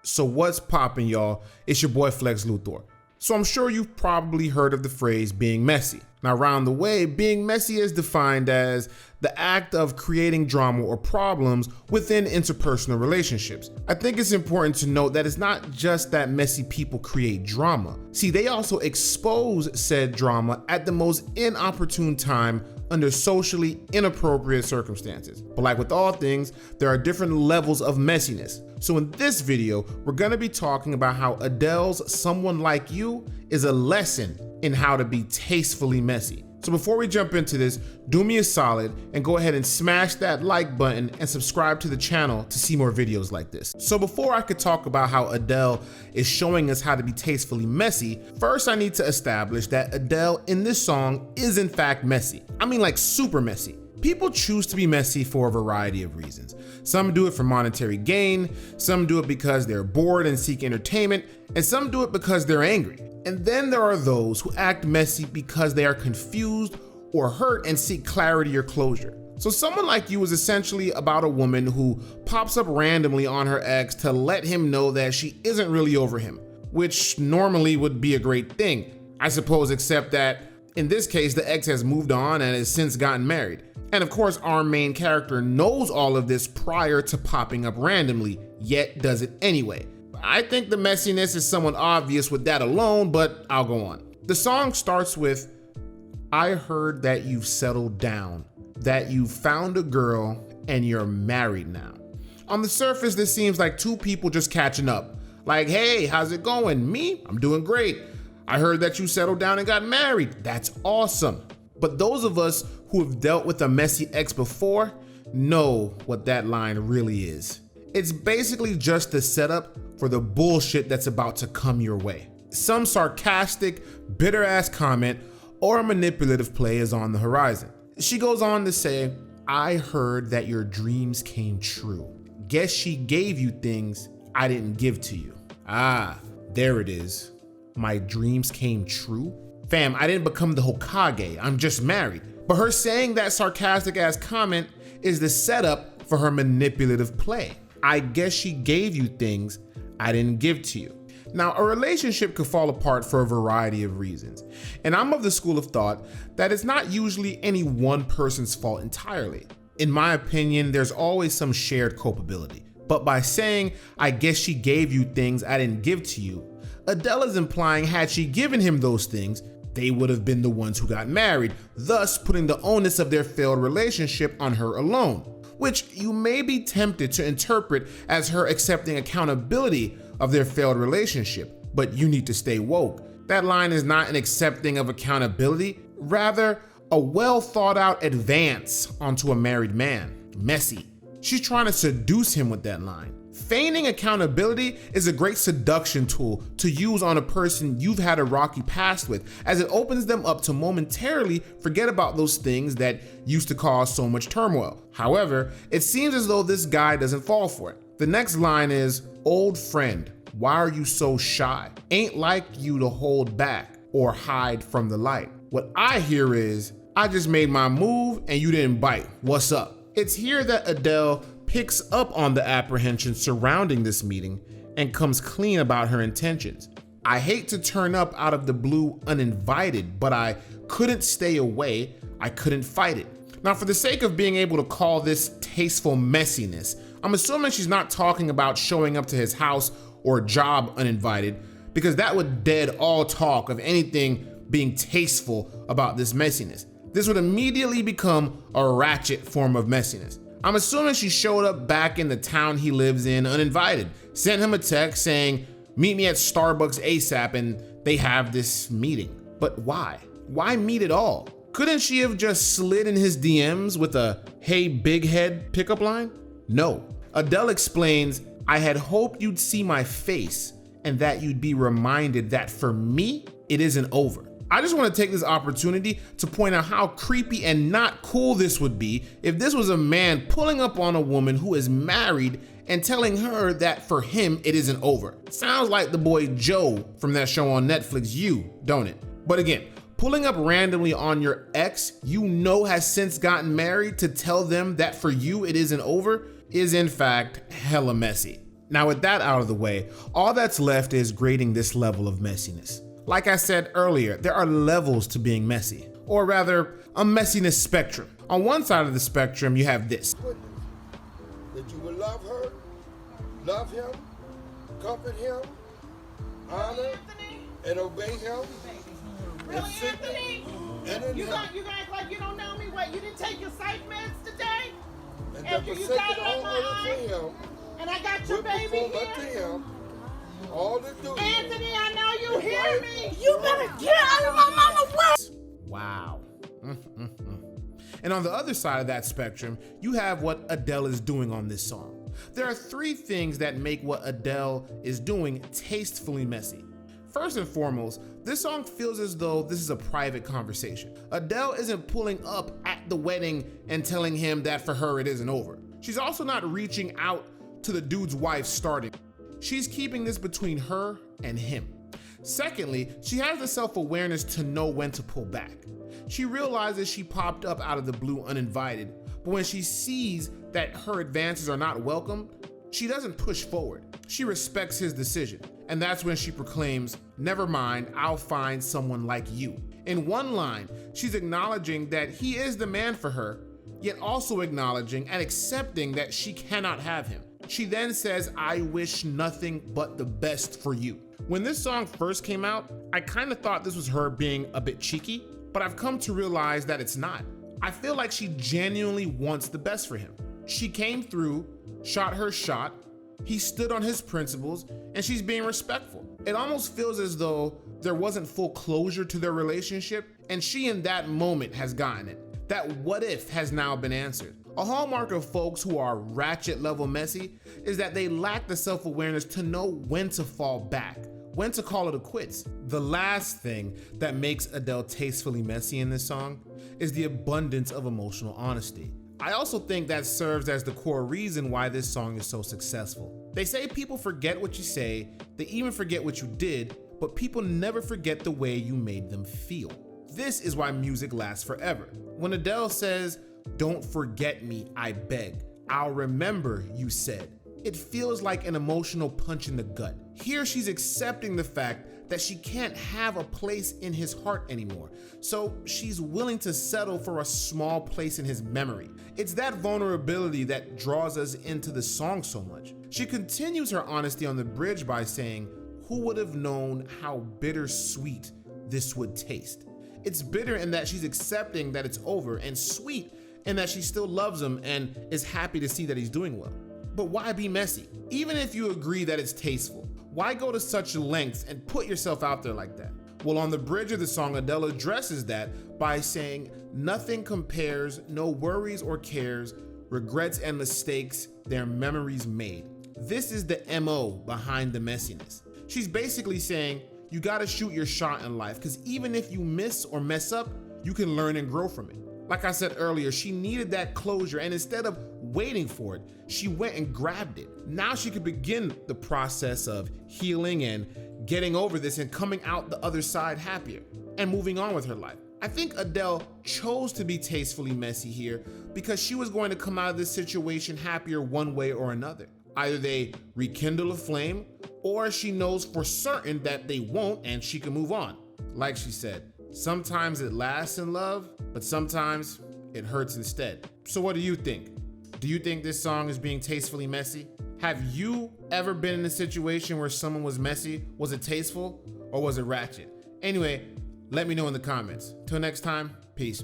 So what's poppin', y'all? It's your boy Flex Luthor. So I'm sure you've probably heard of the phrase being messy. Now around the way, being messy is defined as the act of creating drama or problems within interpersonal relationships. I think it's important to note that it's not just that messy people create drama. See, they also expose said drama at the most inopportune time under socially inappropriate circumstances. But like with all things, there are different levels of messiness. So in this video, we're gonna be talking about how Adele's Someone Like You is a lesson in how to be tastefully messy. So before we jump into this, do me a solid and go ahead and smash that like button and subscribe to the channel to see more videos like this. So before I could talk about how Adele is showing us how to be tastefully messy, first I need to establish that Adele in this song is in fact messy. I mean like super messy. People choose to be messy for a variety of reasons. Some do it for monetary gain, some do it because they're bored and seek entertainment, and some do it because they're angry. And then there are those who act messy because they are confused or hurt and seek clarity or closure. So Someone Like You is essentially about a woman who pops up randomly on her ex to let him know that she isn't really over him, which normally would be a great thing, I suppose, except that in this case, the ex has moved on and has since gotten married. And of course, our main character knows all of this prior to popping up randomly, yet does it anyway. I think the messiness is somewhat obvious with that alone, but I'll go on. The song starts with, "I heard that you've settled down, that you found a girl and you're married now." On the surface, this seems like two people just catching up. Like, "Hey, how's it going? Me? I'm doing great. I heard that you settled down and got married. That's awesome." But those of us who have dealt with a messy ex before know what that line really is. It's basically just the setup for the bullshit that's about to come your way. Some sarcastic, bitter ass comment or a manipulative play is on the horizon. She goes on to say, "I heard that your dreams came true. Guess she gave you things I didn't give to you." Ah, there it is. My dreams came true? Fam, I didn't become the Hokage, I'm just married. But her saying that sarcastic ass comment is the setup for her manipulative play. I guess she gave you things I didn't give to you. Now, a relationship could fall apart for a variety of reasons. And I'm of the school of thought that it's not usually any one person's fault entirely. In my opinion, there's always some shared culpability. But by saying, "I guess she gave you things I didn't give to you," Adele is implying had she given him those things, they would have been the ones who got married, thus putting the onus of their failed relationship on her alone, which you may be tempted to interpret as her accepting accountability of their failed relationship, but you need to stay woke. That line is not an accepting of accountability, rather a well thought out advance onto a married man. Messy. She's trying to seduce him with that line. Feigning accountability is a great seduction tool to use on a person you've had a rocky past with, as it opens them up to momentarily forget about those things that used to cause so much turmoil. However, it seems as though this guy doesn't fall for it. The next line is, "Old friend, why are you so shy? Ain't like you to hold back or hide from the light." What I hear is, "I just made my move and you didn't bite. What's up?" It's here that Adele picks up on the apprehension surrounding this meeting and comes clean about her intentions. "I hate to turn up out of the blue uninvited, but I couldn't stay away. I couldn't fight it." Now, for the sake of being able to call this tasteful messiness, I'm assuming she's not talking about showing up to his house or job uninvited, because that would dead all talk of anything being tasteful about this messiness. This would immediately become a ratchet form of messiness. I'm assuming she showed up back in the town he lives in uninvited, sent him a text saying, "Meet me at Starbucks ASAP," and they have this meeting. But why? Why meet at all? Couldn't she have just slid in his DMs with a "Hey big head" pickup line? No. Adele explains, "I had hoped you'd see my face and that you'd be reminded that for me, it isn't over." I just want to take this opportunity to point out how creepy and not cool this would be if this was a man pulling up on a woman who is married and telling her that for him it isn't over. Sounds like the boy Joe from that show on Netflix, You, don't it? But again, pulling up randomly on your ex you know has since gotten married to tell them that for you it isn't over is in fact hella messy. Now with that out of the way, all that's left is grading this level of messiness. Like I said earlier, there are levels to being messy, or rather, a messiness spectrum. On one side of the spectrum, you have this. That you will love her, love him, comfort him, honor, and obey him. Really, Anthony? You gonna act like you don't know me? What, you didn't take your psych meds today? And After you got it on my eye? him, and I got your baby up to here? him, all the duty. Anthony, I know you hear me. You better get out of my mama's way. Wow. And on the other side of that spectrum, you have what Adele is doing on this song. There are three things that make what Adele is doing tastefully messy. First and foremost, this song feels as though this is a private conversation. Adele isn't pulling up at the wedding and telling him that for her it isn't over. She's also not reaching out to the dude's wife starting. She's keeping this between her and him. Secondly, she has the self-awareness to know when to pull back. She realizes she popped up out of the blue uninvited, but when she sees that her advances are not welcomed, she doesn't push forward. She respects his decision, and that's when she proclaims, "Never mind, I'll find someone like you." In one line, she's acknowledging that he is the man for her, yet also acknowledging and accepting that she cannot have him. She then says, "I wish nothing but the best for you." When this song first came out, I kind of thought this was her being a bit cheeky, but I've come to realize that it's not. I feel like she genuinely wants the best for him. She came through, shot her shot, he stood on his principles, and she's being respectful. It almost feels as though there wasn't full closure to their relationship, and she in that moment has gotten it. That what if has now been answered. A hallmark of folks who are ratchet level messy is that they lack the self-awareness to know when to fall back, when to call it a quits. The last thing that makes Adele tastefully messy in this song is the abundance of emotional honesty. I also think that serves as the core reason why this song is so successful. They say people forget what you say, they even forget what you did, but people never forget the way you made them feel. This is why music lasts forever. When Adele says, "Don't forget me, I beg. I'll remember," you said, it feels like an emotional punch in the gut. Here she's accepting the fact that she can't have a place in his heart anymore, so she's willing to settle for a small place in his memory. It's that vulnerability that draws us into the song so much. She continues her honesty on the bridge by saying, "Who would have known how bittersweet this would taste?" It's bitter in that she's accepting that it's over, and sweet in that she still loves him and is happy to see that he's doing well. But why be messy? Even if you agree that it's tasteful, why go to such lengths and put yourself out there like that? Well, on the bridge of the song, Adele addresses that by saying, "Nothing compares, no worries or cares, regrets and mistakes, their memories made." This is the MO behind the messiness. She's basically saying, you gotta shoot your shot in life, because even if you miss or mess up, you can learn and grow from it. Like I said earlier, she needed that closure, and instead of waiting for it, she went and grabbed it. Now she could begin the process of healing and getting over this and coming out the other side happier and moving on with her life. I think Adele chose to be tastefully messy here because she was going to come out of this situation happier one way or another. Either they rekindle a flame, or she knows for certain that they won't and she can move on. Like she said, sometimes it lasts in love, but sometimes it hurts instead. So what do you think? Do you think this song is being tastefully messy? Have you ever been in a situation where someone was messy? Was it tasteful or was it ratchet? Anyway, let me know in the comments. Till next time, peace.